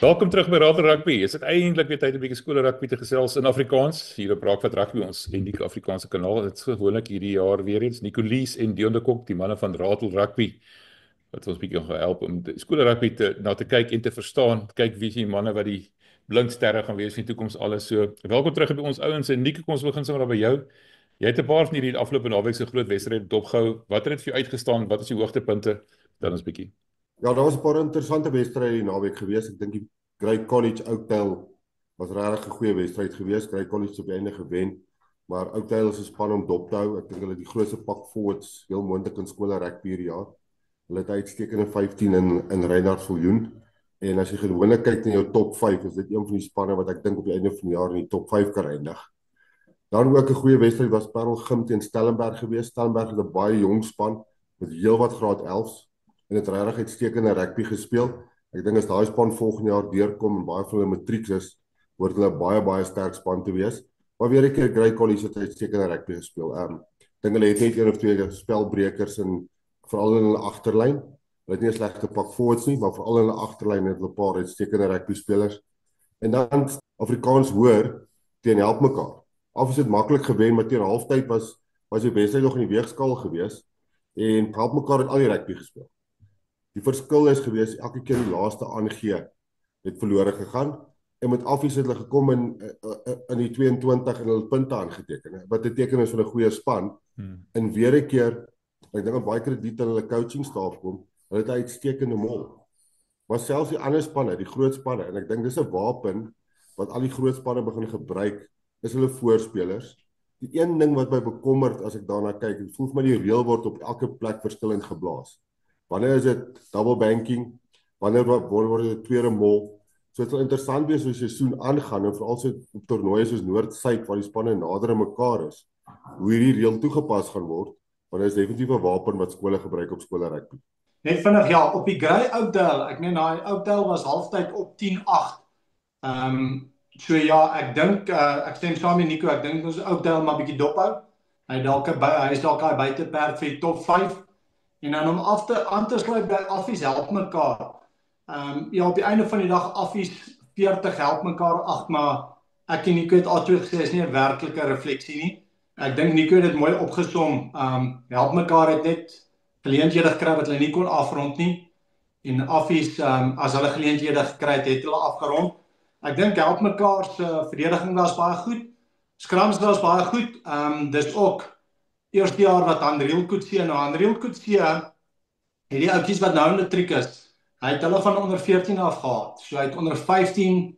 Welkom terug by Radel Rugby. Is dit eintlik weer tyd om 'n bietjie skole rugby te gesels in Afrikaans hier op Braakvat Rugby, ons unieke Afrikaanse kanaal. Dit is gewoonlik hierdie jaar weer eens Nicolees en Dion de Kok, die manne van Radel Rugby, wat ons bietjie gaan help om die skole rugby te kyk en te verstaan. Kyk wie is die manne wat die blinksterre gaan wees in die toekoms alles. So, welkom terug by ons ouens en Nico, kom ons begin sommer by jou. Jy het 'n paar van hierdie afgelope naweek se groot wedstryde dopgehou. Wat het vir jou uitgestaan? Wat is die hoogtepunte? Dan ons bietjie. Ja, daar was 'n paar interessante wedstryde die naweek gewees. Ek dink die Grey College Oakdale was regtig 'n goeie wedstryd gewees. Grey College het op die einde gewen, maar Oakdale is 'n span om dop te hou. Ek dink hulle het die grootste pak forwards heel moontlik in skole rugby hierdie jaar. Hulle het uitstekende 15 in Reinhard Viljoen. En as jy gewoonlik kyk na jou top 5, is dit een van die spanne wat ek dink op die einde van die jaar in die top 5 kan eindig. Dan ook 'n goeie wedstryd was Parel Gym teen Stellenberg gewees. Stellenberg het 'n baie jong span met heelwat graad 11s en het regtig uitstekende rugby gespeel. Ek dink as daai span volgende jaar deurkom en baie van hulle matrieks is, word hulle 'n baie sterk span te wees. Maar weer 'n keer Grey College het uitstekende rugby gespeel. Ek dink hulle het net een of twee spelbrekers en veral in hulle agterlyn. Hulle het nie 'n slegte pak forwards nie, maar veral in hulle agterlyn het hulle 'n paar uitstekende rugby spelers. En dan Afrikaans hoor teen help mekaar. Afs het maklik gewen, maar teen halftyd was die wedstryd nog in die weegskaal gewees en help mekaar het al die rugby gespeel. Die verskil is gewees, elke keer die laaste aangee het verlore gegaan, en met Affies het hulle gekom in die 22 en hulle punte aangeteken, wat 'n teken is van 'n goeie span, en weer 'n keer, ek dink baie krediet aan hulle coachingstaf kom, hulle het 'n uitstekende mol. Maar selfs die ander spanne, die groot spanne, en ek dink dis 'n wapen, wat al die groot spanne begin gebruik, is hulle voorspelers. Die een ding wat my bekommerd as ek daarna kyk, het voel vir my die reël word op elke plek verskillend geblaas. Wanneer is dit double banking? Wanneer word dit 'n tweede mol? So dit sal interessant wees hoe die seisoen aangaan, en veral so op toernooie soos Noord-Suid waar die spanne nader aan mekaar is, hoe hierdie reël toegepas gaan word, want dit is definitief 'n wapen wat skole gebruik op skole rugby. Net vinnig, ja, op die Grey Oakdale, ek meen daai Oakdale was halftyd op 10-8. So ja, ek dink, ek stem saam met Nico, ek dink ons Oakdale maar bietjie dophou. Hy is dalk hy buiteperd vir die top 5. En dan om aan te sluit by Affies help mekaar. Ja, op die einde van die dag Affies 40 help mekaar 8, maar ek en Nico het altyd gesê is nie 'n werklike refleksie nie. Ek dink Nico het dit mooi opgesom. Help mekaar het net geleenthede gekry wat hulle nie kon afrond nie. En Affies, as hulle geleenthede gekry het hulle afgerond. Ek dink help mekaar se verdediging was baie goed. Scrums was baie goed. Dis ook eerste jaar wat Andriel Coetzee, Andriel Coetzee het die oudjies wat nou in matriek is, hy het hulle van onder 14 af gehad, so hy het onder 15,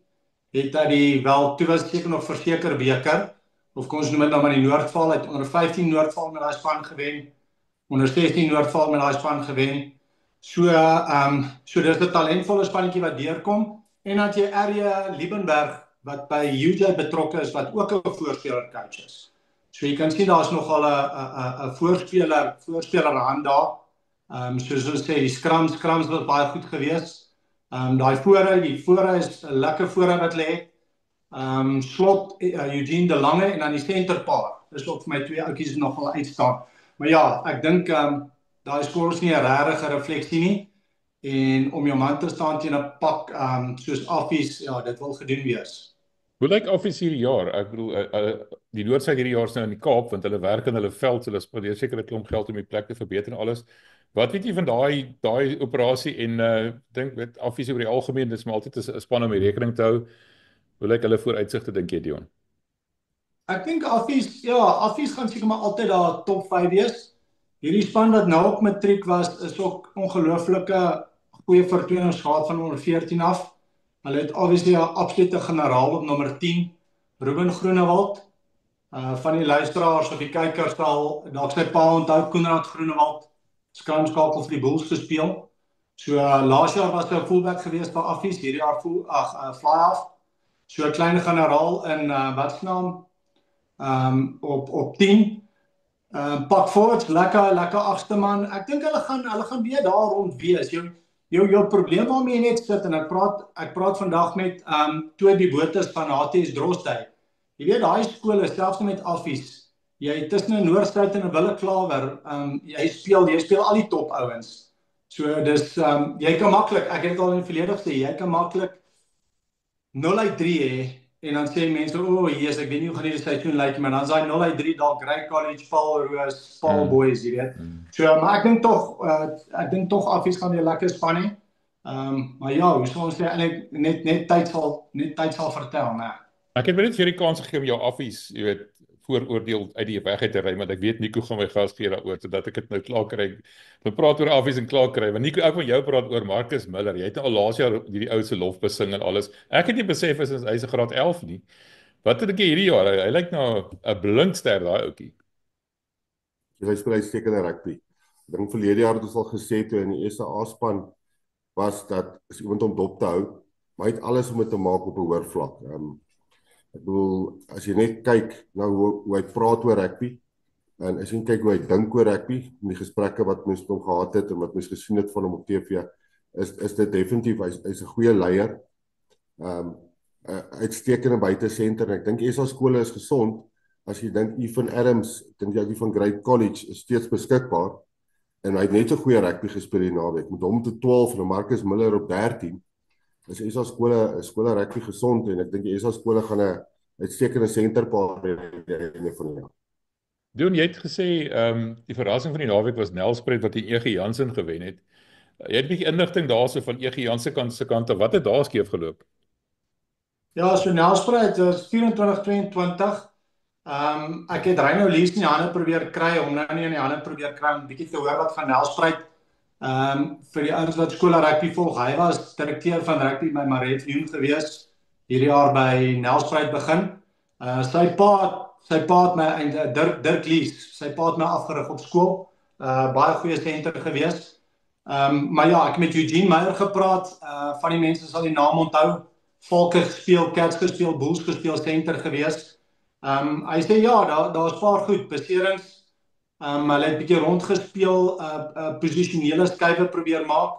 het hy toe was seker nog verseker beker, of kom ons noem dit nou maar die Noordval, hy het onder 15 Noordval met daai span gewen, onder 16 Noordval met daai span gewen, so dis 'n talentvolle spannetjie wat deurkom, en dan het jy Arje Liebenberg, wat by UJ betrokke is, wat ook 'n voorspeler coach is. So jy kan sien daar's nogal 'n voorspeler hand daar. Soos ons sê, die scrums was baie goed gewees. Die voorre is 'n lekker voorre wat lê. Slot, Eugene de Lange en dan die centerpaar. Dis ook vir my twee oudjies nogal uitstaan. Maar ja, ek dink daai skoor is nie 'n regte refleksie nie. En om jou man te staan teen 'n pak soos Affies, ja, dit wil gedoen wees. Hoe lyk Affies hierdie jaar? Ek bedoel, die Noordsuid hierdie jaar is nou in die Kaap, want hulle werk in hulle veld, hulle spandeer seker 'n klomp geld om die plek te verbeter en alles. Wat weet jy van daai operasie en dink met Affies oor die algemeen, dis maar altyd 'n span om die rekening te hou. Hoe lyk hulle vooruitsigte, dink jy, Dion? Ek dink Affies gaan seker maar altyd daar top 5 wees. Hierdie span wat nou op matriek was, is ook ongelooflike goeie vertonings gehad van onder 14 af. Hulle het obviously 'n absolute generaal op nommer 10, Ruben Groenewald. Van die luisteraars of die kykers sal dalk sy pa onthou, Koenraad Groenewald, skramskakel vir die Bulls gespeel. So laas jaar was hy 'n fullback geweest by Affies, hierdie jaar fly-half. So 'n klein generaal in wat se naam? Op 10. Pak forwards, lekker agste man. Ek dink hulle gaan weer daar rond wees. Jou probleem waarmee jy net sit, en ek praat vandag met twee die botes van HTS Drostdy. Jy weet, daai skole, selfs met Affies, jy tussen 'n Noordsuid en 'n Willeklawer, jy speel al die top ouens. So dis jy kan maklik, ek het dit al in die verlede gesê, jy kan maklik 0-3 hê en dan sê mense, "O, Jesus, ek weet nie hoe gaan hierdie seisoen lyk, maar dan is daai 0-3 dalk Grey College, Paul Roos, Paul Mm. Boys, jy weet." Mm. So, maar ek dink tog Affies gaan weer lekker span hê. Maar ja, hoe sal ons sê eintlik net tyd sal vertel, né? Ek het net vir die kans gegee om jou Affies, jy weet, vooroordeel uit die weg uit te ry, maar ek weet Nico gaan my gas gee daaroor sodat ek dit nou klaar kry. We praat oor Affies en klaar kry. Want Nico, ek wil jou praat oor Marcus Miller. Jy het nou al laas jaar hierdie ou se lof besing en alles. Ek het nie besef hy's 'n graad 11 nie. Wat het ek hierdie jaar? Hy lyk nou 'n blinkster daai ouetjie. Hy speel uitstekende rugby. Ek dink verlede jaar het ons al gesê toe in die SA span was dat as iemand om dop te hou, maar hy het alles om dit te maak op 'n hoër vlak. Ek bedoel, as jy net kyk na hoe hy praat oor rugby en as jy kyk hoe hy dink oor rugby, in die gesprekke wat mens met hom gehad het en wat mens gesien het van hom op TV, is dit definitief hy's 'n goeie leier. Uitstekende buitesenter en ek dink SA skole is gesond. As jy dink Evan Adams, ek dink jy van Grey College is steeds beskikbaar en hy het net so goeie rugby gespeel die naweek met hom te 12 en Marcus Miller op 13. Is SA skole rugby gesond en ek dink die SA skole gaan 'n uitstekende senterpaar hê in van die jaar. Doen, jy het gesê die verrassing van die naweek was Nelspruit wat die EG Jansen gewen het. Jy het 'n bietjie inligting daarso van EG Jansen se kant af. Wat het daar skeef geloop? Ja, so Nelspruit was 24-22. Ek het Reino Lees in die hande probeer kry, om nou nie in die hande probeer kry om 'n bietjie te hoor wat van Nelspruit. Vir die ouens wat skool rugby volg, hy was direkteur van rugby by Maret Leon gewees, hierdie jaar by Nelspruit begin. Sy pa het my Dirk Lees, sy pa het my afgerig op skool. Baie goeie senter gewees. Maar ja, ek het met Eugene Meyer gepraat, van die mense sal die naam onthou. Valke gespeel, Cats gespeel, Bulls gespeel, senter gewees. Hy sê ja, daar's paar goed, beserings. Hulle het 'n bietjie rondgespeel, posisionele skuiwe probeer maak.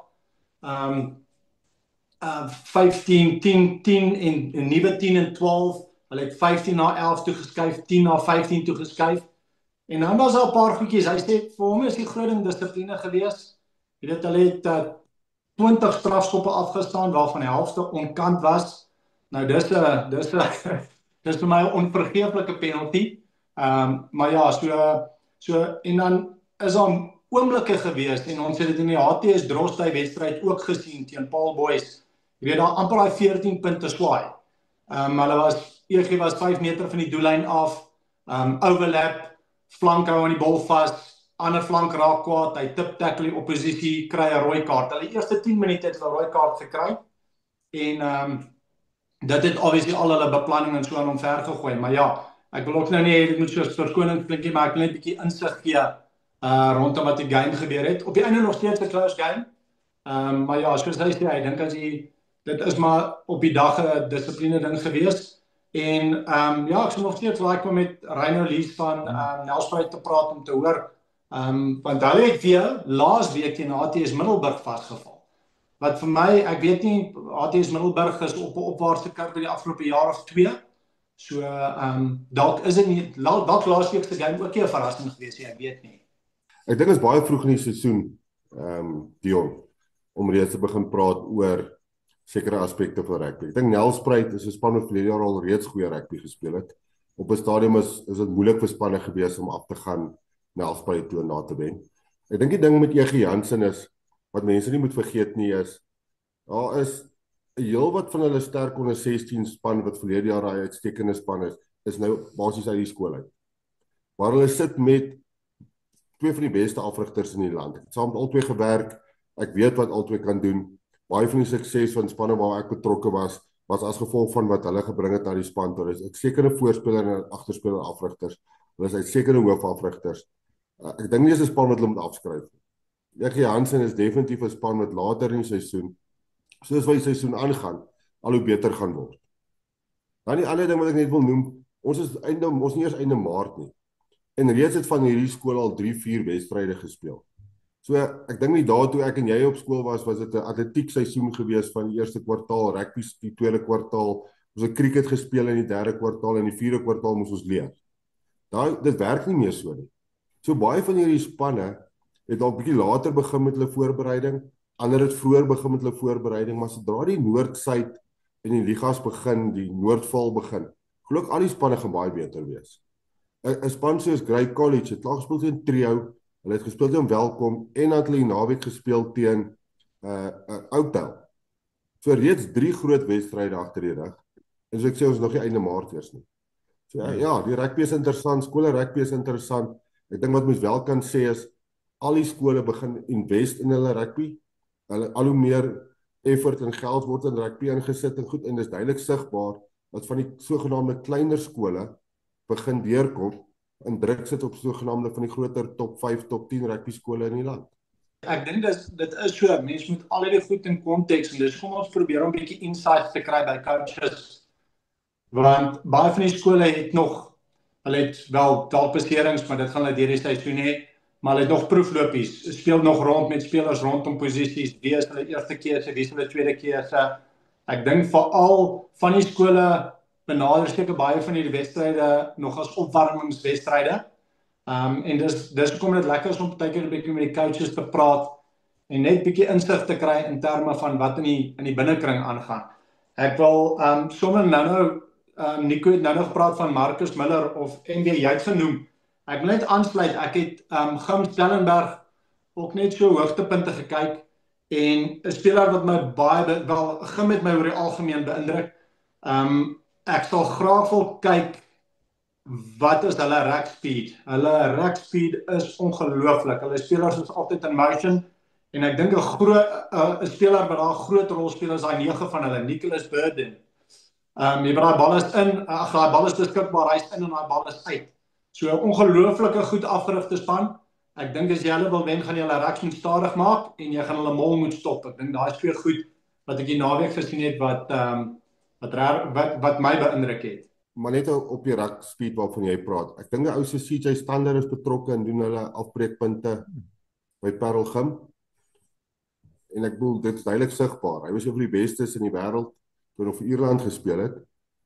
15, 10 en 'n nuwe 10 en 12. Hulle het 15 na 11 toe geskuif, 10 na 15 toe geskuif. En dan was daar 'n paar goedjies. Hy sê vir hom is die groot ding dissipline gewees. Jy weet hulle het 20 strafskoppe afgestaan waarvan die helfte onkant was. Nou dis vir my 'n onvergeeflike penalty. Maar ja, so en dan is daar oomblikke gewees en ons het dit in die HTS Drostdy wedstryd ook gesien teen Paul Boys. Jy weet daar amper daai 14 punte swaai. EG was 5 meter van die doellyn af. Overlap, flank hou aan die bal vas. Ander flank raak kwaad, hy tip tackle die oppositie, kry 'n rooi kaart. Hulle eerste 10 minute het hulle 'n rooi kaart gekry. En dit het obviously al hulle beplanning en so aan omver gegooi, maar ja, ek wil ook nou nie dit moet so verskoning klink nie, maar ek wil net 'n bietjie insig gee rondom wat die game gebeur het. Op die einde nog steeds 'n close game. Maar ja, soos hy sê, ek dink as dit is maar op die dag 'n dissipline ding gewees. En ja, ek sou nog steeds like om met Reino Lees van Nelspruit te praat om te hoor. Want hulle het weer laas week teen HTS Middelburg vasgeval. Wat vir my, ek weet nie, HTS Middelburg is op 'n opwaartse kurwe by die afgelope jaar of 2. So dalk is dit nie dalk laasweek se game ook 'n verrassing gewees, ek weet nie. Ek dink dit is baie vroeg in die seisoen, Dion, om reeds te begin praat oor sekere aspekte van rugby. Ek dink Nelspruit is 'n span wat verlede jaar al reeds goeie rugby gespeel het. Op 'n stadium is dit moeilik vir spanne gewees om af te gaan Nelspruit toe na te wen. Ek dink die ding met EG Jansen is wat mense nie moet vergeet nie is daar is 'n heel wat van hulle sterk onder 16 span wat verlede jaar daai uitstekende span is nou basies uit die skool uit. Waar hulle sit met twee van die beste afrigters in die land. Ek het saam met albei gewerk. Ek weet wat albei kan doen. Baie van die sukses van spanne waar ek betrokke was as gevolg van wat hulle gebring het na die span toe. Hulle is sekere voorspeler en agterspeler afrigters. Hulle is uitsekere hoofafrigters. Ek dink nie dis 'n span wat hulle moet afskryf nie. EG Jansen is definitief 'n span wat later in die seisoen, soos wat die seisoen aangaan, al hoe beter gaan word. Dan die ander ding wat ek net wil noem, ons nie eers einde Maart nie. En reeds het van hierdie skool al 3-4 wedstryde gespeel. So ek dink nie daartoe ek en jy op skool was dit 'n atletiek seisoen gewees van die eerste kwartaal, rugby die tweede kwartaal, ons het cricket gespeel in die derde kwartaal en die vierde kwartaal moes ons leer. Dit werk nie meer so nie. So baie van hierdie spanne het al 'n bietjie later begin met hulle voorbereiding, ander het vroeër begin met hulle voorbereiding, maar sodra die Noord-Suid en die ligas begin, die Noordval begin, glo ek al die spanne gaan baie beter wees. 'n Span soos Grey College het klaar gespeel teen Trio, hulle het gespeel teen Welkom en dan het hulle die naweek gespeel teen Oudtshoorn. So reeds 3 groot wedstryde agter die rug. En so ek sê ons nog nie einde Maart eers nie. So ja, die rugby is interessant, skole rugby is interessant. Ek dink wat mens wel kan sê is al die skole begin invest in hulle rugby. Hulle al hoe meer effort en geld word in rugby ingesit en goed, en dis duidelik sigbaar dat van die sogenaamde kleiner skole begin deurkom en druk sit op sogenaamde van die groter top 5, top 10 rugby skole in die land. Ek dink dit is so, mense moet al die goed in konteks en dis kom ons probeer om 'n bietjie insights te kry by coaches. Want baie van die skole het nog, hulle het wel dalk beserings, maar dit gaan hulle deur die seisoen hê, maar hulle het nog proeflopies, speel nog rond met spelers rondom posisies, wie is hulle eerste keuse, wie is hulle tweede keuse. Ek dink veral van die skole benader seker baie van die wedstryde nog as opwarmingswedstryde. En dis hoekom dit lekker is om partykeer 'n bietjie met die coaches te praat en net bietjie insig te kry in terme van wat in die binnekring aangaan. Ek wil sommer nou Nico het nou gepraat van Marcus Miller of NB jy het genoem. Ek wil net aansluit, ek het Gim Stellenberg ook net so hoogtepunte gekyk en 'n speler wat my baie wel Gim het my oor die algemeen beïndruk. Ek sal graag wil kyk wat is hulle rack speed. Hulle rack speed is ongelooflik. Hulle spelers is altyd in motion en ek dink 'n speler wat daar 'n groot rol speel is daai 9 van hulle, Nicholas Burden. Jy weet daai bal is in, daai bal is beskikbaar, hy's in en daai bal is uit. So 'n ongelooflike goed afgerigte span. Ek dink as jy hulle wil wen, gaan jy hulle racks moet stadig maak en jy gaan hulle mol moet stop. Ek dink daai is twee goed wat ek die naweek gesien het wat my beïndruk het. Maar net op die rack speed waarvan jy praat. Ek dink die ou se CJ Stander is betrokke en doen hulle afbreekpunte by Parel Gim. En ek bedoel dit is duidelik sigbaar. Hy was een van die bestes in die wêreld toe hy vir Ierland gespeel het.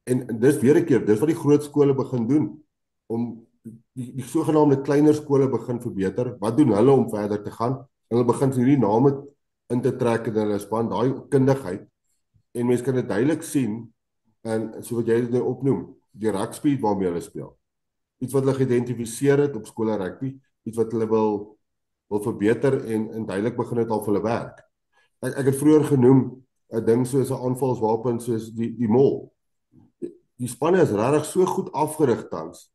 En dis weer 'n keer, dis wat die groot skole begin doen om die sogenaamde kleiner skole begin verbeter. Wat doen hulle om verder te gaan? En hulle begin hierdie name in te trek in hulle span, daai kundigheid. En mense kan dit duidelik sien en so wat jy dit nou opnoem, die rack speed waarmee hulle speel. Iets wat hulle geïdentifiseer het op skole rugby, iets wat hulle wil verbeter en duidelik begin dit al vir hulle werk. Ek het vroeër genoem 'n ding soos 'n aanvalswapen soos die mol. Die spanne is regtig so goed afgerig tans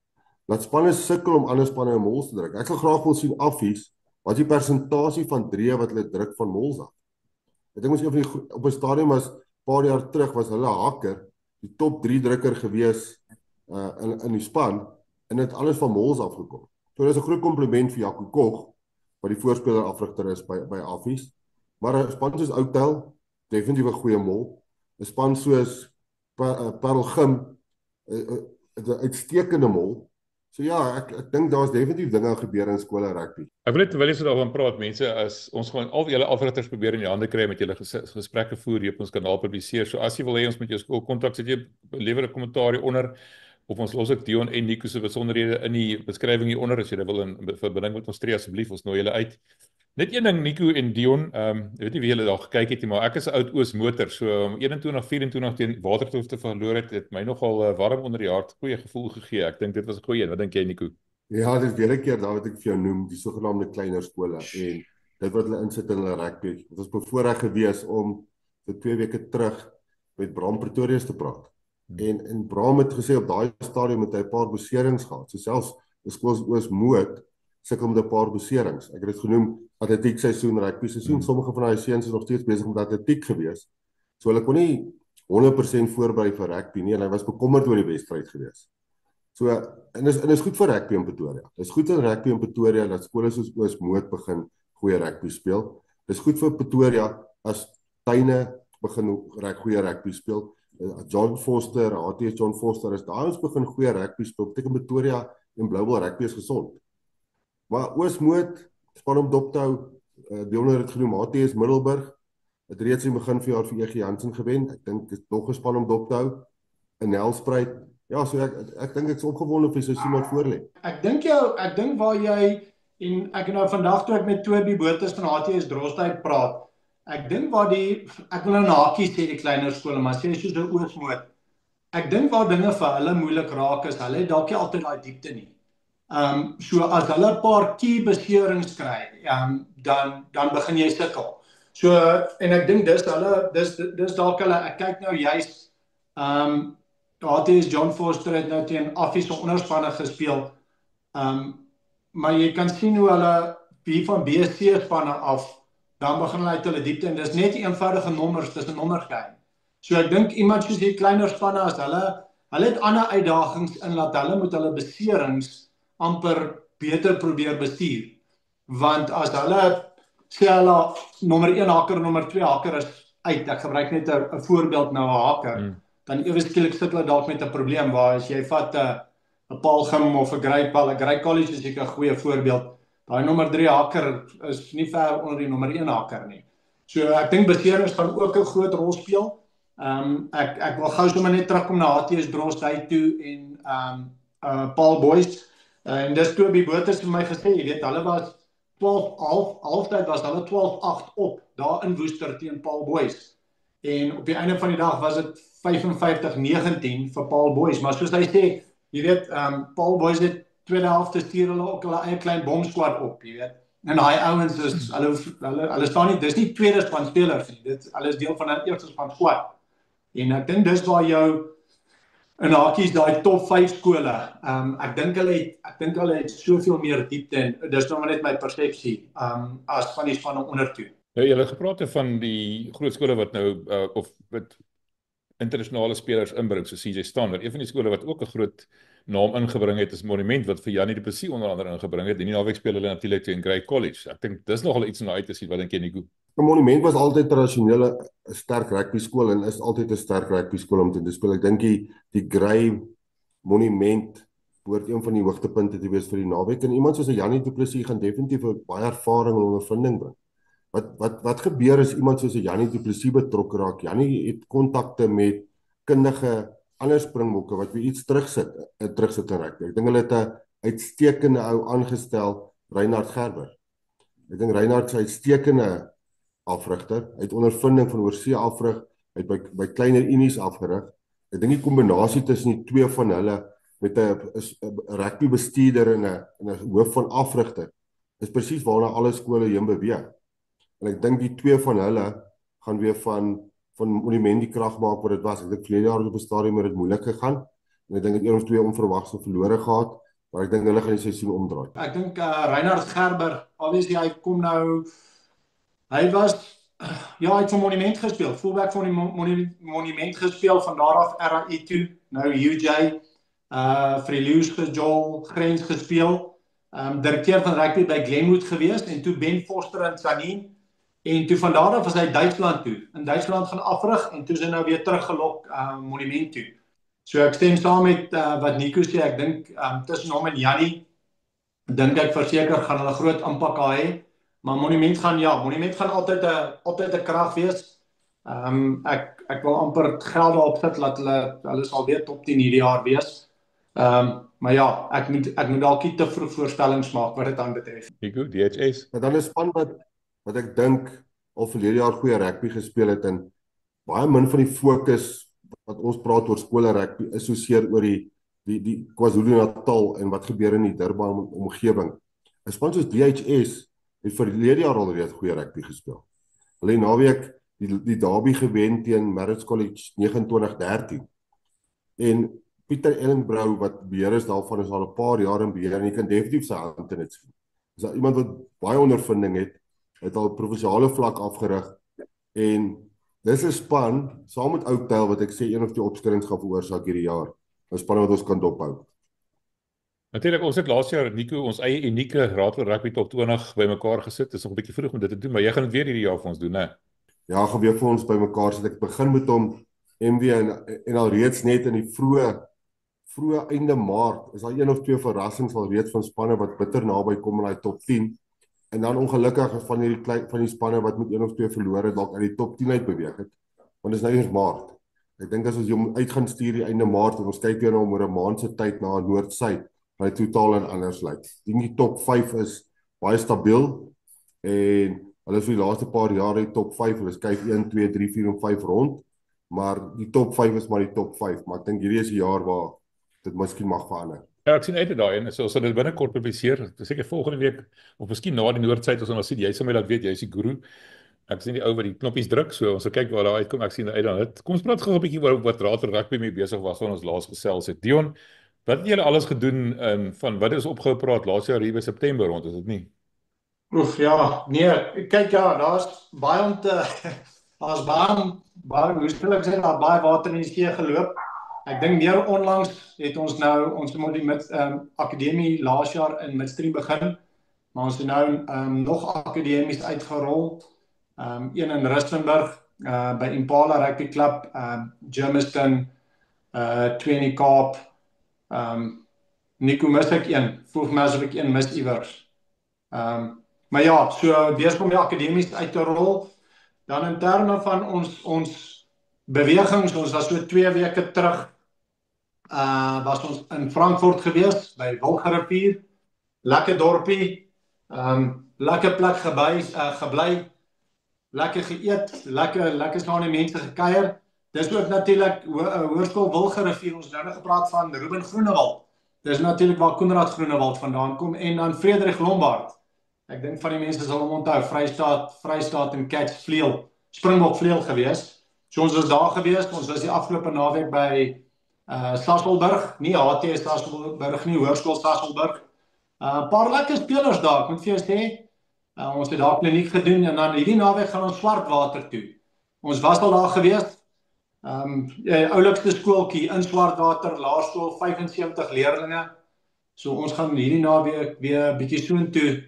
dat spanne sukkel om ander spanne 'n mol te druk. Ek sal graag wil sien affies wat die persentasie van drie wat hulle druk van mols af. Ek dink ons op 'n stadium was paar jaar terug was hulle haker die top 3 drukker gewees in die span en het alles van mols afgekom. So dis 'n groot kompliment vir Jaco Koch wat die voorspeler afrigter is by affies. Maar 'n span soos Oudtshoorn, definitief 'n goeie mol. 'n Span soos Parel Gim, 'n uitstekende mol. So ja, ek dink daar's definitief dinge gebeur in skole rugby. Ek wil net terwyl jy so daarvan praat, mense, as ons gaan al julle afrigters probeer in die hande kry met julle gesprekke voer hier op ons kanaal publiseer. So as jy wil hê ons met jou skool kontak, sit jy lewer 'n kommentaar hier onder of ons los ek Dion en Nico se besonderhede in die beskrywing hier onder as jy wil in verbinding met ons tree asseblief, ons nooi julle uit. Net een ding, Nico en Dion, ek weet nie wie julle daar gekyk het nie, maar ek is 'n oud Oos motor, so 21-24 teen Waterkloof te verloor het my nogal warm onder die hart, goeie gevoel gegee. Ek dink dit was 'n goeie een. Wat dink jy, Nico? Ja, dit is weer 'n keer daar wat ek vir jou noem, die sogenaamde kleiner skole en dit wat hulle insit in hulle rugby. Dit was bevoorreg gewees om vir 2 weke terug met Bram Pretorius te praat. En Bram het gesê op daai stadium het hy 'n paar beserings gehad. So selfs die skool Oos Moed sukkel met 'n paar beserings. Ek het dit genoem atletiek seisoen, rugby seisoen. Sommige van daai seuns is nog steeds besig met atletiek gewees. So hulle kon nie 100% voorberei vir rugby nie en hy was bekommerd oor die wedstryd gewees. So en is goed vir rugby in Pretoria. Dis goed in rugby in Pretoria dat skole soos Oos Moed begin goeie rugby speel. Dis goed vir Pretoria as tuine begin goeie rugby speel. John Foster, HTS John Foster, as daai ons begin goeie rugby speel, beteken Pretoria en Blouwel rugby is gesond. Maar Oos Moed, span om dop te hou, Dion het genoem, HTS Middelburg, het reeds in die begin van jaar vir EG Jansen gewen. Ek dink dit is nog 'n span om dop te hou. In Nelspruit. Ja, so ek dink ek's opgewonde vir die seisoen wat voorlê. Ek dink waar jy en ek nou vandag toe ek met Toby Botha van HTS Drostyd praat, ek dink waar ek wil nou hakies sê die kleiner skole, maar sê soos 'n Oosmoed. Ek dink waar dinge vir hulle moeilik raak is, hulle het dalk nie altyd daai diepte nie. So as hulle 'n paar key beserings kry, dan begin jy sukkel. So en ek dink dis dalk hulle, ek kyk nou juis HTS John Foster het nou teen Affies onderspanne gespeel. Maar jy kan sien hoe hulle hier van BC spanne af, dan begin hulle uit hulle diepte en dis net eenvoudige nommers, dis 'n nommergame. So ek dink iemand soos die kleiner spanne as hulle het ander uitdagings in dat hulle met hulle beserings amper beter probeer bestuur. Want as hulle sê hulle nommer 1 haker, nommer 2 haker is uit, ek gebruik net 'n voorbeeld nou 'n haker, dan ewe skielik sit hulle dalk met 'n probleem waar as jy vat 'n Paul Gim of 'n Grey College is seker 'n goeie voorbeeld. Daai nommer 3 haker is nie ver onder die nommer 1 haker nie. So ek dink beserings gaan ook 'n groot rol speel. Ek wil gou sommer net terugkom na HTS Drostdy toe en Paul Boys. En dis Toby Botha vir my gesê, jy weet, hulle was 12 halftyd was hulle 12-8 op daar in Woester teen Paul Boys. En op die einde van die dag was dit 55-19 vir Paul Boys, maar soos hy sê, jy weet, Paul Boys het tweede helfte stuur hulle ook hulle eie klein bomsquad op, jy weet. En daai ouens is hulle staan nie, dis nie tweede span spelers nie. Hulle is deel van 'n eerste span squad. En ek dink dis waar jou in hakies daai top 5 skole. Ek dink hulle het soveel meer diepte en dis nou maar net my persepsie as van die spanne ondertoe. Ja, jy het gepraat van die groot skole wat nou of wat internasionale spelers inbring, so CJ Standard. Een van die skole wat ook 'n groot naam ingebring het is Monument wat vir Janie du Plessis onder andere ingebring het. En die naweek speel hulle natuurlik teen Grey College. Ek dink dis nogal iets om uit te sien. Wat dink jy, Nico? Monument was altyd tradisionele sterk rugby skool en is altyd 'n sterk rugby skool om te speel. Ek dink die Grey Monument behoort een van die hoogtepunte te wees vir die naweek. En iemand soos Janie du Plessis gaan definitief baie ervaring en ondervinding bring. Wat gebeur as iemand soos Janie du Plessis betrokke raak? Janie het kontakte met kundige ander springbokke wat weer iets terugsit in rugby. Ek dink hulle het 'n uitstekende ou aangestel, Reinhard Gerber. Ek dink Reinhard is 'n uitstekende afrigter. Hy het ondervinding van oorsee afrig, hy het by kleiner unies afgerig. Ek dink die kombinasie tussen die twee van hulle met 'n rugby bestuurder en 'n hoof van afrigter is presies waarna alle skole heen beweeg. En ek dink die twee van hulle gaan weer van Monument die krag maak wat dit was. Ek dink verlede jaar op 'n stadium het dit moeilik gegaan. En ek dink het 1 of 2 onverwagse verlore gehad, maar ek dink hulle gaan die seisoen omdraai. Ek dink Reinhard Gerber, obviously hy kom nou, hy was hy het vir Monument gespeel, fullback van die Monument gespeel, van daar af RAI toe, nou UJ, vir die Leeu's Joel Grens gespeel, direkteur van rugby by Glenwood gewees en toe Ben Foster en Sanin. En toe van daar af was hy Duitsland toe. In Duitsland gaan afrig en toe is hy nou weer teruggelok Monument toe. So ek stem saam met wat Nico sê. Ek dink tussen hom en Jannie, dink ek verseker gaan hulle groot impak hê. Maar Monument gaan altyd 'n krag wees. Ek wil amper geld daarop sit dat hulle sal weer top 10 hierdie jaar wees. Maar ja, ek moet dalk nie te vroeg voorstellings maak wat dit aanbetref. Nico, DHS. En dan 'n span wat ek dink al verlede jaar goeie rugby gespeel het en baie min van die fokus wat ons praat oor skole rugby is so seer oor die KwaZulu-Natal en wat gebeur in die Durban omgewing. 'n Span soos DHS het verlede jaar alreeds goeie rugby gespeel. Hulle het naweek die derby gewen teen Marist College 29-13. En Pieter Ellenbrou wat beheer is daarvan is al 'n paar jaar in beheer en jy kan definitief sy hand in dit sien. Is daar iemand wat baie ondervinding het al provinsiale vlak afgerig en dis 'n span saam met Oudtshoorn wat ek sê een of twee opskrings gaan veroorsaak hierdie jaar. 'n Span wat ons kan dophou. Natuurlik, ons het laas jaar, Nico, ons eie unieke Raadel Rugby Top 20 bymekaar gesit. Dis nog 'n bietjie vroeg om dit te doen, maar jy gaan dit weer hierdie jaar vir ons doen, né? Ja, gaan weer vir ons bymekaar sit. Ek begin met hom MW en al reeds net in die vroeë einde Maart is daar een of twee verrassings al reeds van spanne wat bitter naby kom in daai top 10. En dan ongelukkig van die spanne wat met een of twee verlore dalk uit die top 10 uit beweeg het. Want dit is nou eers Maart. Ek dink as ons hom uit gaan stuur die einde Maart en ons kyk weer na hom oor 'n maand se tyd na Noord-Suid, gaan dit totaal en anders lyk. Die top 5 is baie stabiel en Hulle is vir die laaste paar jare die top 5, hulle skuif 1, 2, 3, 4 en 5 rond, maar die top 5 is maar die top 5, maar ek dink hierdie is die jaar waar dit miskien mag verander. Ja, ek sien uit uit daai en so sal dit binnekort publiseer. Seker volgende week of miskien na die noordsyd ons sien jy sal my laat weet jy is die guru. Ek sien die ou wat die knoppies druk, so ons sal kyk waar daar uitkom. Ek sien uit dan dit. Kom ons praat gou 'n bietjie oor wat Raad Rugby mee besig was van ons laas gesels het. Dion, wat het julle alles gedoen van wat is opgepraat laas jaar hier by September rond, is dit nie? Oef, ja, nee, kyk ja, daar's baie om te daar's baie hoe stel ek sê, daar baie water in die see geloop. Ek dink meer onlangs het ons nou ons moet die met akademie laas jaar in Midstream begin, maar ons het nou nog akademies uitgerol. Een in Rustenburg by Impala Rugby Club, Germiston, twee in die Kaap. Nico mis ek een, voel my asof ek een mis iewers. Maar ja, so besig om die akademies uit te rol. Dan in terme van ons bewegings, ons was so 2 weke terug, was ons in Frankfurt gewees, by Wilgerivier, lekker dorpie, lekker plek gebly, lekker geëet, lekker saam met die mense gekuier. Dis ook natuurlik Hoërskool Wilgerivier, ons nou gepraat van Ruben Groenewald. Dis natuurlik waar Konrad Groenewald vandaan kom en dan Frederik Lombard. Ek dink van die mense sal hom onthou, Vrystaat en Cats Vleuel, Springbok Vleuel gewees. So ons was daar gewees, ons was die afgelope naweek by Sasolburg, nie HT Sasolburg nie, Hoërskool Sasolburg. Paar lekker spelers daar, ek moet vir jou sê. Ons het daar kliniek gedoen en dan hierdie naweek gaan ons Swartwater toe. Ons was al daar gewees. Oulikste skooltjie in Swartwater, laerskool, 75 leerlinge. So ons gaan hierdie naweek weer bietjie soontoe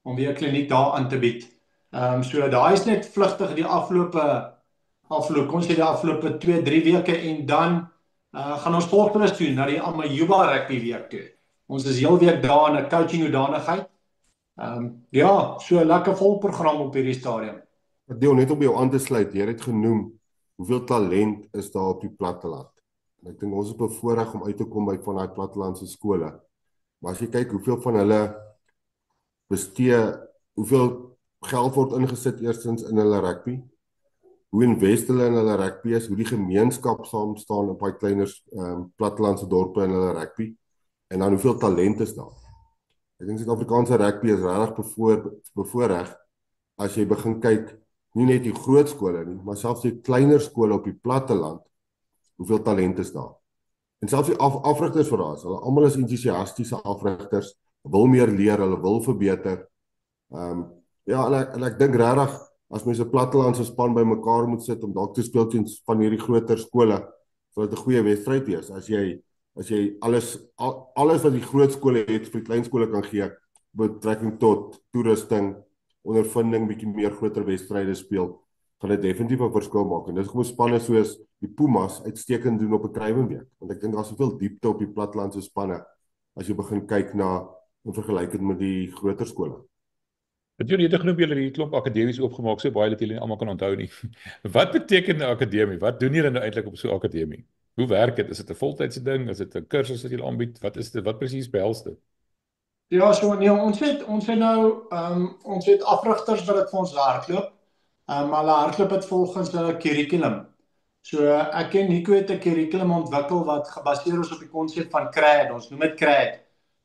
om weer kliniek daar aan te bied. So daai is net vlugtig die afgelope 2-3 weke en dan gaan ons volgens toe na die Amajuba Rugby week toe. Ons is heel week daar in 'n coaching hoedanigheid. Ja, so 'n lekker vol program op hierdie stadium. Dion, net om jou aan te sluit, jy het genoem hoeveel talent is daar op die platteland. En ek dink ons is bevoorreg om uit te kom by van daai plattelandse skole. Maar as jy kyk hoeveel van hulle bestee, hoeveel geld word ingesit eerstens in hulle rugby, hoe invest hulle in hulle rugby is, hoe die gemeenskap saam staan op daai kleiner plattelandse dorpe in hulle rugby, en dan hoeveel talent is daar. Ek dink Suid-Afrikaanse rugby is regtig bevoorreg as jy begin kyk, nie net die groot skole nie, maar selfs die kleiner skole op die platteland, hoeveel talent is daar. En selfs die afrigters vir ons, hulle almal is entoesiastiese afrigters, wil meer leer, hulle wil verbeter. Ja, en ek dink regtig, as mense 'n plattelandse span by mekaar moet sit om dalk te speel teen van hierdie groter skole, sal dit 'n goeie wedstryd wees. As jy alles wat die groot skole het vir die klein skole kan gee, betrekking tot toerusting, ondervinding, bietjie meer groter wedstryde speel, gaan dit definitief 'n verskil maak. En dis hoekom spanne soos die Pumas uitstekend doen op 'n Kruiwenweek. Want ek dink daar's soveel diepte op die plattelandse spanne as jy begin kyk na en vergelyk dit met die groter skole. Jy het genoem julle die klomp akademies oopgemaak, so baie dat julle nie almal kan onthou nie. Wat beteken 'n akademie? Wat doen julle nou eintlik op so 'n akademie? Hoe werk dit? Is dit 'n voltydse ding? Is dit 'n kursus wat julle aanbied? Wat is dit? Wat presies behels dit? Ja, so nee, ons het nou ons het afrigters wat dit vir ons hardloop. Maar hulle hardloop dit volgens 'n curriculum. So ek en Nico het 'n curriculum ontwikkel wat gebaseer is op die konsep van CRAD. Ons noem dit CRAD.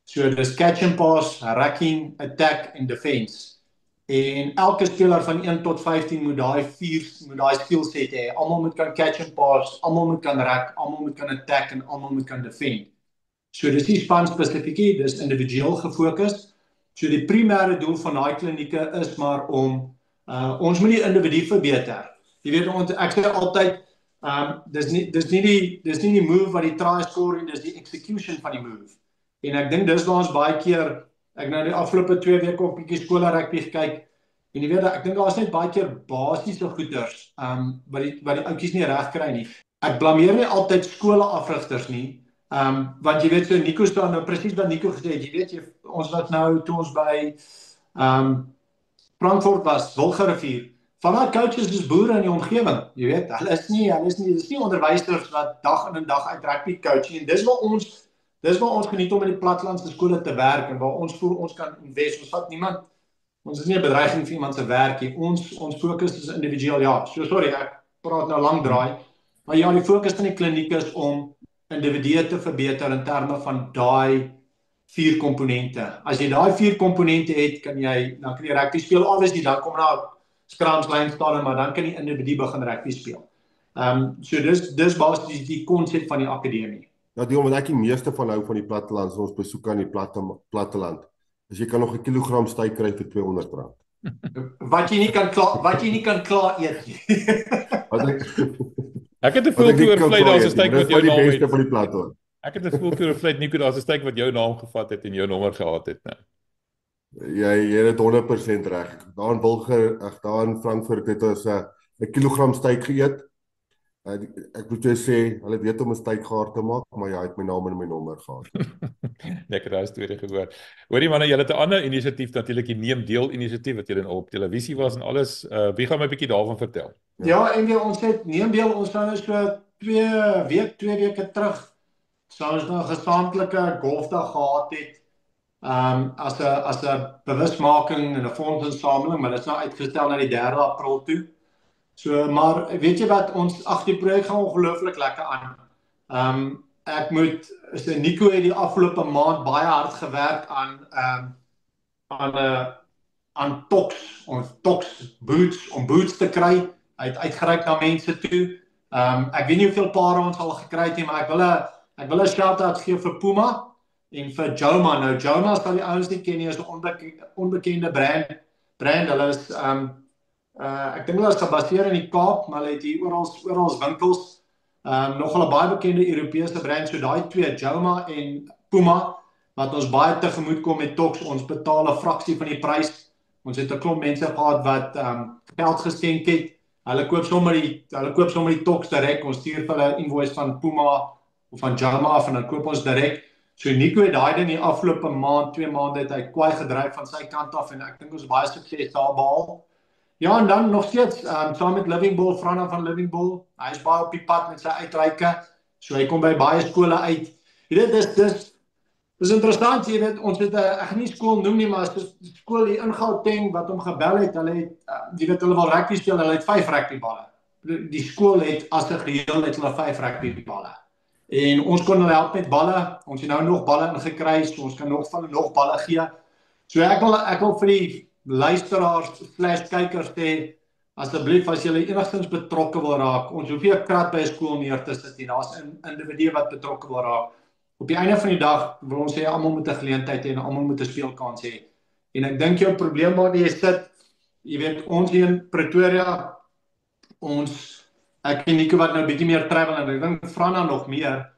So dis catch and pass, racking, attack en defense. En elke speler van 1 tot 15 moet daai skillset hê. Almal moet kan catch and pass, almal moet kan rack, almal moet kan attack en almal moet kan defend. So dis nie span spesifiek, dis individueel gefokus. So die primêre doel van daai klinieke is maar om ons moet die individu verbeter. Jy weet, ek sê altyd dis nie die move wat die try score nie, dis die execution van die move. En ek dink dis waar ons baie keer, ek nou die afgelope 2 weke op 'n bietjie skole rugby gekyk, en jy weet, ek dink daar is net baie keer basiese goeders wat die ouetjies nie reg kry nie. Ek blameer nie altyd skole afrigters nie, want jy weet, so Nico staan nou presies wat Nico gesê het, jy weet, ons wat nou toe ons by Frankfurt was, Wilgerivier, van daai coaches is boere in die omgewing, jy weet, hulle is nie onderwysers wat dag in en dag uit rugby coach nie, en dis waar ons geniet om in die plattelandse skole te werk, en waar ons voel ons kan invest, ons vat niemand Ons is nie 'n bedreiging vir iemand se werk nie. Ons fokus is individueel. Ja, so sorry, ek praat nou lank draai. Maar ja, die fokus van die kliniek is om individue te verbeter in terme van daai 4 komponente. As jy daai 4 komponente het, dan kan jy rugby speel. Obviously, dan kom daar scrums, line staan, maar dan kan die individu begin rugby speel. So dis basies die konsep van die akademie. Ja, die wat ek die meeste van hou van die platteland, ons besoek aan die platteland. As jy kan nog 'n kilogram steak kry vir R200. Wat jy nie kan klaar eet nie. Ek het 'n voeltjie oor vlei daar's 'n steak wat jou naam het. Van die platteland. Ek het 'n voeltjie oor vlei Nico, daar's 'n steak wat jou naam gevat het en jou nommer gehad het, né? Jy het 100% reg. Daar in Frankfurt het ons 'n kilogram steak geëet. Ek moet jou sê, hulle weet om 'n steak gaar te maak, maar ja, het my naam en my nommer gehad. Lekker daai storie gehoor. Hoorie manne, julle het 'n ander inisiatief natuurlik, die Neem Deel inisiatief wat julle op televisie was en alles. Wie gaan my 'n bietjie daarvan vertel? Ja, en ons het Neem Deel, ons nou so 2 weke terug sou ons nou 'n gesamentlike golfdag gehad het. As 'n bewusmaking en 'n fondsinsameling, maar dit is nou uitgestel na die 3 April toe. So, maar weet jy wat, die projek gaan ongelooflik lekker aan. Nico het die afgelope maand baie hard gewerk aan toks boots, om boots te kry. Hy het uitgereik na mense toe. Ek weet nie hoeveel pare ons al gekry het nie, maar ek wil 'n shout-out gee vir Puma en vir Joma. Nou, Joma sal die ouens nie ken nie, is 'n onbekende brand. Hulle is ek dink hulle is gebaseer in die Kaap, maar hulle het hier oral winkels. Nogal 'n baie bekende Europese brand, so daai 2, Joma en Puma, wat ons baie tegemoet kom met toks. Ons betaal 'n fraksie van die prys. Ons het 'n klomp mense gehad wat geld geskenk het. Hulle koop sommer die toks direk. Ons stuur vir hulle 'n invoice van Puma of van Joma af en dan koop ons direk. So Nico het daai ding die afgelope 2 maande het hy kwaai gedryf van sy kant af en ek dink ons baie sukses daar behaal. Ja, en dan nog steeds, saam met Living Bull, Frana van Living Bull, hy is baie op die pad met sy uitreike, so hy kom by baie skole uit. Jy weet, dis interessant, jy weet, ons het, ek gaan nie skool noem nie, maar as die skool hier in Gauteng wat hom gebel het, hulle wil rugby speel, hulle het 5 rugbyballe. Die skool het as 'n geheel het hulle 5 rugbyballe. En ons kon hulle help met balle, ons het nou nog balle ingekry, so ons kan nog balle gee. So ek wil vir die luisteraars/kykers sê, asseblief as julle enigstens betrokke wil raak, ons hoef nie 'n krat by 'n skool neer te sit nie, daar's 'n individu wat betrokke wil raak. Op die einde van die dag wil ons sê almal moet 'n geleentheid hê en almal moet 'n speelkans hê. En ek dink jou probleem waar jy sit, jy weet, ons hier in Pretoria, ek en Nico wat nou 'n bietjie meer travel en ek dink Frana nog meer,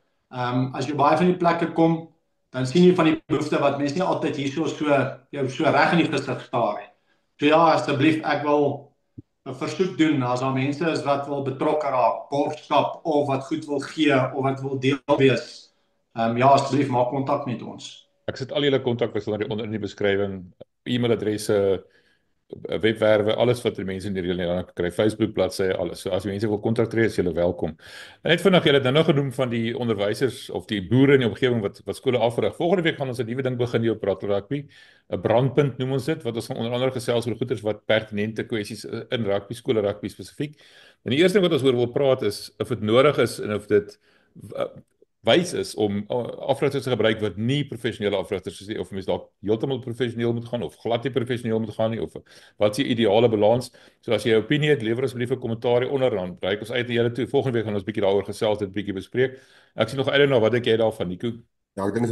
as jy baie van die plekke kom, dan sien jy van die behoefte wat mense nie altyd hier so reg in die gesig staar nie. So ja, asseblief, ek wil 'n versoek doen, as daar mense is wat wil betrokke raak, borgskap, of wat goed wil gee, of wat wil deel wees, ja, asseblief, maak kontak met ons. Ek sit al julle kontakbesonderhede onder in die beskrywing, e-mailadresse, webwerwe, alles wat die mense in die reël kry, Facebook bladsy, alles. So as die mense wil kontak tree, is julle welkom. En net vinnig, julle het nou genoem van die onderwysers of die boere in die omgewing wat skole afrig. Volgende week gaan ons 'n nuwe ding begin hier op Praat Rugby. 'n Brandpunt noem ons dit, wat ons gaan onder andere gesels oor goeters wat pertinente kwessies in rugby, skole rugby spesifiek. En die eerste ding wat ons oor wil praat is of dit nodig is en of dit wys is om afrigters te gebruik wat nie professionele afrigters is, of mens dalk heeltemal professioneel moet gaan of glad nie professioneel moet gaan nie, of wat is die ideale balans. So as jy 'n opinie het, lewer asseblief 'n kommentaar onderaan. Breek ons uit na julle toe. Volgende week gaan ons bietjie daaroor gesels, dit bietjie bespreek. Ek sien nog uit na wat dink jy daarvan, Nico? Ja, ek dink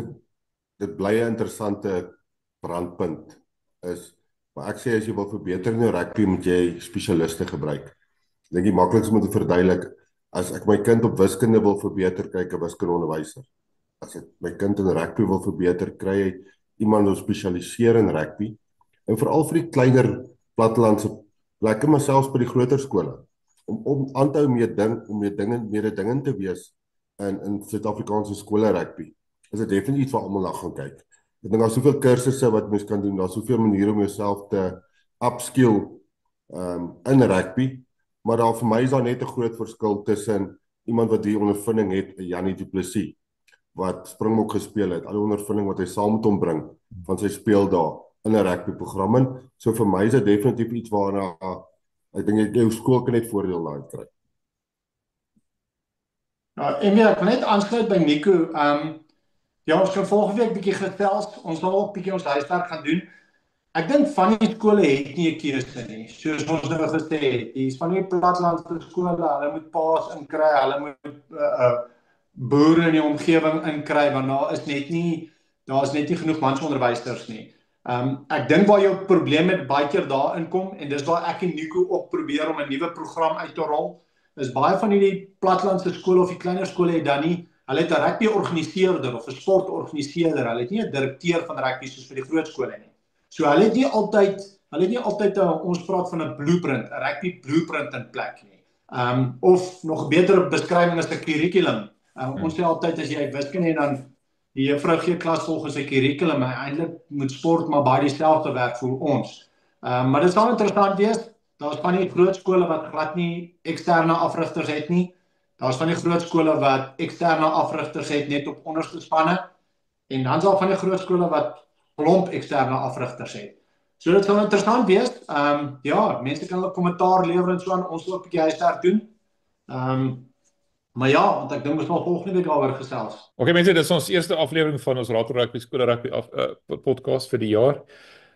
dit bly 'n interessante brandpunt is, maar ek sê as jy wil verbeter in jou rugby moet jy spesialiste gebruik. Ek dink die maklikste om te verduidelik, as ek my kind op wiskunde wil verbeter, kry ek 'n wiskundeonderwyser. As ek my kind in rugby wil verbeter, kry hy iemand wat spesialiseer in rugby. En veral vir die kleiner plattelandse plekke, maar selfs by die groter skole, om aan te hou mededingend te wees in Suid-Afrikaanse skole rugby, is dit definitief iets wat almal na gaan kyk. Ek dink daar's soveel kursusse wat mens kan doen, daar's soveel maniere om jouself te upskill in rugby. Maar vir my is daar net 'n groot verskil tussen iemand wat die ondervinding het, Jannie Du Plessis, wat Springbok gespeel het, al die ondervinding wat hy saam met hom bring van sy speeldae in 'n rugbyprogram in. So vir my is dit definitief iets waarna ek dink jou skool kan net voordeel daaruit kry. Nou, en ek wil net aansluit by Nico. Ja, ons gaan volgende week bietjie gesels. Ons sal ook bietjie ons huiswerk gaan doen. Ek dink van die skole het nie 'n keuse nie. Soos ons nou gesê het, dis van die plattelandse skole, hulle moet paas inkry, hulle moet boere in die omgewing inkry want daar is net nie genoeg mansonderwysers nie. Ek dink waar jou probleem met baie keer daarin kom en dis waar ek en Nico ook probeer om 'n nuwe program uit te rol. Is baie van hierdie plattelandse skole of die kleiner skole het dan nie, hulle het 'n rugby-organiseerder of 'n sportorganiseerder. Hulle het nie 'n direkteur van rugby soos vir die groot skole nie. So hulle het nie altyd ons praat van 'n blueprint, 'n rugby blueprint in plek nie. Of nog beter beskrywing as 'n kurrikulum. Ons sê altyd as jy wiskunde en dan die juffrou gee klas volgens 'n kurrikulum, eintlik moet sport maar baie dieselfde werk vir ons. Maar dit sal interessant wees. Daar's van die groot skole wat glad nie eksterne afrigters het nie. Daar's van die groot skole wat eksterne afrigters het net op onderste spanne. En dan is daar van die groot skole wat klomp eksterne afrigters het. So dit sal interessant wees. Ja, mense kan hulle kommentaar lewer en so aan. Ons wil ook 'n bietjie huiswerk doen. Maar ja, want ek dink ons gaan volgende week daaroor gesels. Okay mense, dit is ons eerste aflewering van ons Raad Rugby Skole Rugby podcast vir die jaar.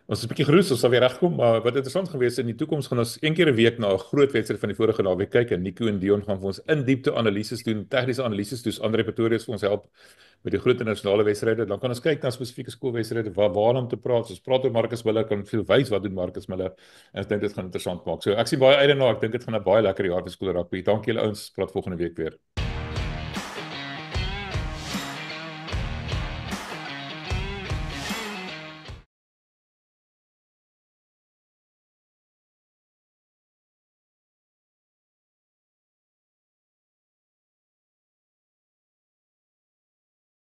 Ons is 'n bietjie geroes, ons sal weer regkom, maar wat interessant gewees in die toekoms gaan ons een keer 'n week na 'n groot wedstryd van die vorige naweek kyk en Nico en Dion gaan vir ons in diepte analises doen, tegniese analises doen, Andre Pretorius vir ons help met die groot internasionale wedstryde. Dan kan ons kyk na spesifieke skoolwedstryde waar om te praat. Ons praat oor Marcus Miller, kan veel wys wat doen Marcus Miller en ek dink dit gaan interessant maak. So ek sien baie uit daarna, ek dink dit gaan 'n baie lekker jaar vir Skole Rugby. Dankie julle ouens, praat volgende week weer.